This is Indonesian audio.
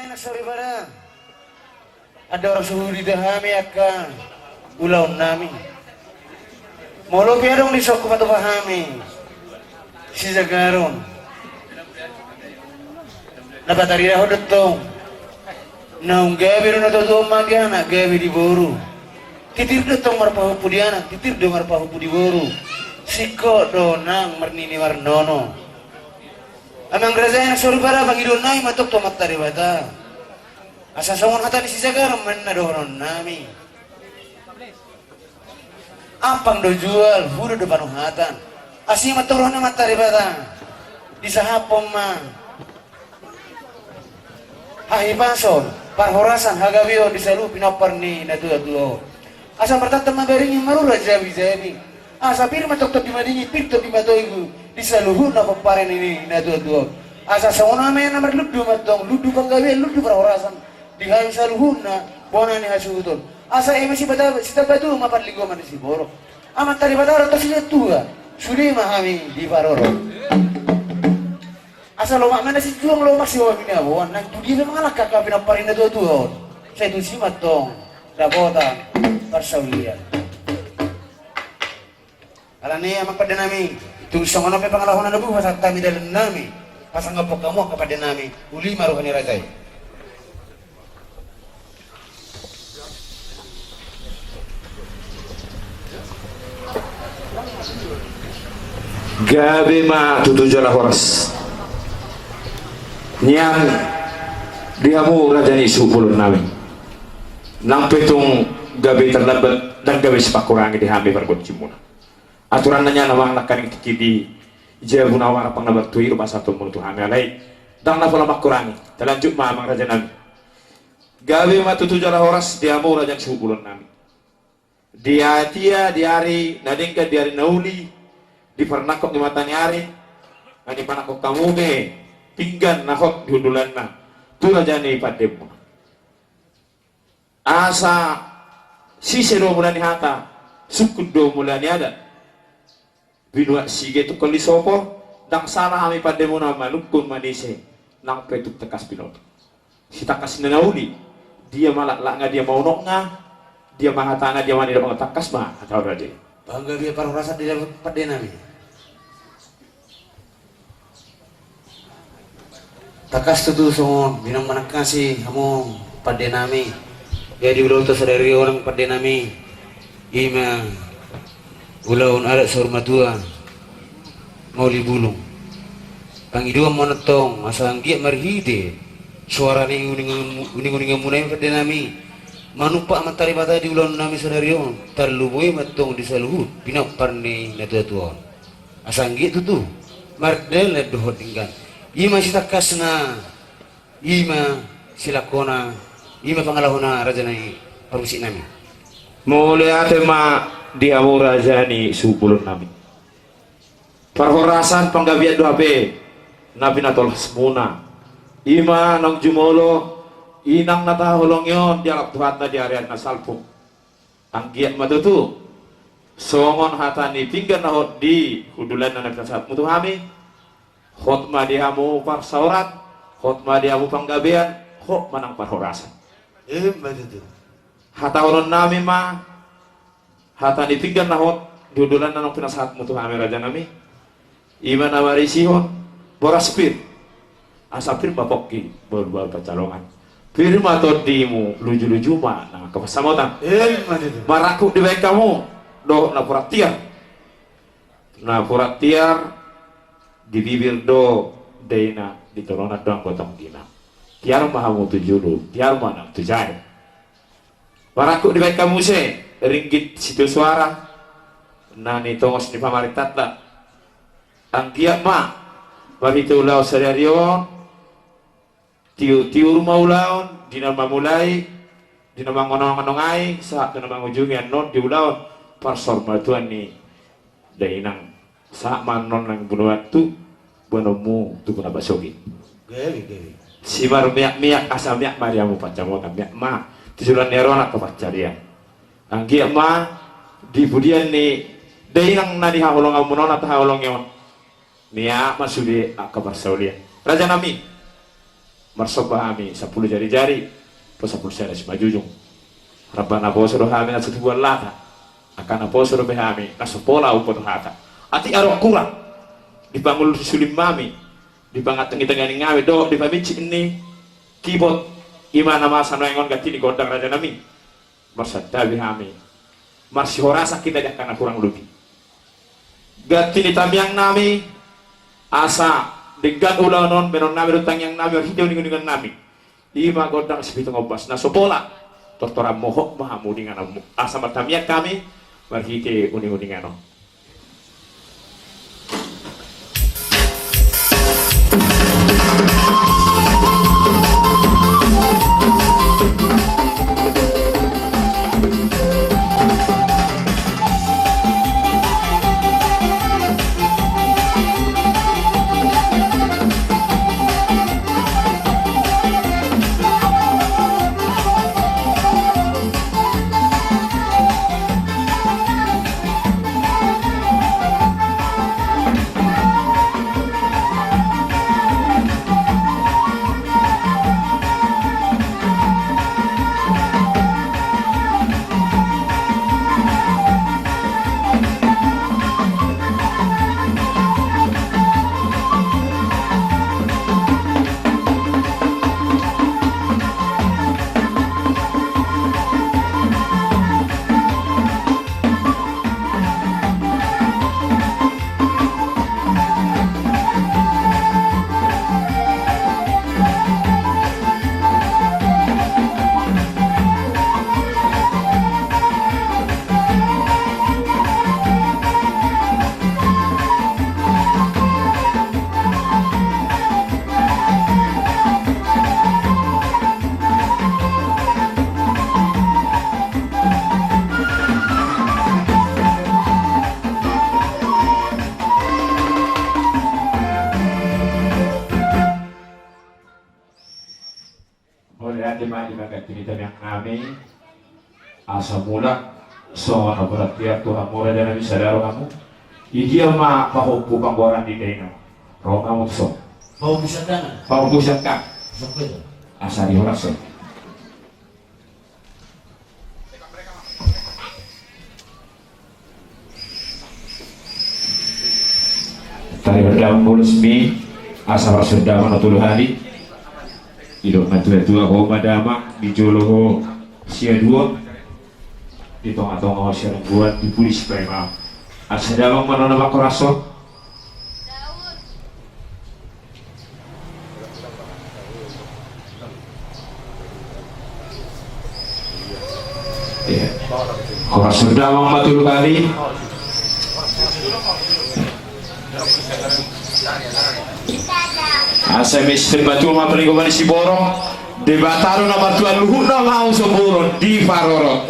enak sorry pada. Ada orang suhu di dahami akan ulau nami. Molo pia dong di sok patu pahami. Si Zagaron. Nabatari dah hodot tong. Naung gabi ro nato to magiana gabi di boru. Titir do tong marpahu pudiana, titir do marpahu pudi boru. Siko do nang marnini warnono. Amang grazaya sorry pada bagi do nai matok to matari bata. Asa songon hata ni si Zagaron manna do ron nami. Ampang do jual, hudo do panuhatan. Asih maturona matari bata. Di sahapom ma. Hai pasol, parhorasan hagawio di salu pinopar ni na dua. Asa bertata magaringi marula jabi. Asa pir matok di madingi pito di matoigu di saluhu na paparen ini na dua. Asa songona me na marludu matong ludu panggawe ludu parhorasan. Di hayu saluhu na bona ni hasudon. Asa emisi bata sita batu maparligo man si borok. Amat tari bata to sila tua. Sudi mahami di paroro. Asa lo mana si juang lo masih wa bina bon nang tudi na mga lakaka pinaparin na tuon. Sa itu si matong dabota parsawlian. Alani amang pada nami tung songono pe pangalahon na buh sa kami dalam nami. Pasang ngapok kamu kepada nami uli maruhani rajai. Gabi ma tutujalah horas niang dihamu rajani supulun nami nang petong gabi terlambat dan gabi sepakurangi dihami berbut cimuna aturan nanya nawang nakan kikidi jabu nawang pang nabat tuir masa tumul tuhami alai dang napola makurangi terlanjut mamang raja nami gabi ma tutujalah horas dihamu rajani supulun nami dia diari nadingka diari nauli di pernakok di mata nyari ani panakok kamuge pinggan nahok diudulan na tu raja ni pademu asa sisero mulani hata sukudo mulani ada binua sige tu kali sopo dang sana ami pademu na malukun manise nang petuk tekas pinot si takas nauli dia malak nga dia mau nga dia mahatanga dia mani dapat takas mah atau raja Bangga biar paruh rasa di dalam pada nami. Takas tu songon binang manakasi kamu pada nami. Jadi ulau tu sadari orang pada nami. Ima ulaun alat sormatua mau libulung. Pangidua monotong asang dia marhide. Suara ni uning munai pada nami. Manupa matari bata di ulan nami sadarion terlubui matong di saluhu pinapar ni natuatuan asang gitu tuh mardel le dohot tinggal ima sita kasna ima silakona ima pangalahona raja nai parusi nami mulai atema diamu raja ni supulun nami parhorasan panggabian doa pe nabi natol semuna ima nong jumolo inang natahulong yon dialog Tuhan na diarian na salpong ang giat matutu songon hatani pinggan na hot di hudulan na nagkasat mo tuhami hot madihamu parsaurat hot madihamu panggabian hot manang parhorasan matutu hatahulong nami ma hatani pinggan na hot di hudulan na nang pinasat mo tuhami raja nami iman na marisihon boraspir asapir bapoki baru pacalongan firma todimu luju-luju ma na kapasamutan maraku di baik kamu do na puratiar di bibir do deina di torona doang potong gina tiar mahamu tujulu tiar mana tujai maraku di baik kamu se ringgit situ suara nani tongos ni pamaritat la anggiat ma babitu lau sadarion tiu maulaon dina mamulai dina mangonong-ngonongai saat dina mangujungan non diulaon parsor matuan ni dainang saat manon nang bunuat tu bonomu tu puna basogi gewi si mar miak asa miak mariamu pacamotan miak ma tujuan nerona kepacarian anggi ma di budian ni dainang nadi haulong amunon atau haulong yon miak masudi akabarsaulian raja nami marsoba kami 10 jari-jari po 10 jari si majujung Rabbana posoro kami na setubuan lata akan posoro behami nasopola upot hata ati arok kurang dibangun sulim mami dibangat tengi-tengi ngawi do di pamici ini kibot imana masa noengon gati di gondang raja nami marsadabi kami marsi horasa kita dah karena kurang lebih gati di tamiang nami asa degan ulang non benon nami rutang yang nami hidau dengan nami ima gondang sebitu ngobas nasopola tortora mohok mahamu dengan asa matamiak kami marhite uning-uningano. Asa mula so na berarti Tuhan mula dan nabi sadaro kamu idia ma pahupu panggoran di dena ro kamu so pahupu ka asa di horas so tari berdaun mulus mi asa bersedama notulu hari hidup matu-matu aku madama di joloho sia dua di tengah-tengah masyarakat buat di pulis prema asa dalam mana nama koraso koraso dalam matul kali asa miskin batu ma pelingkuman si borong debataro na batuan luhut na mau semburo di faroro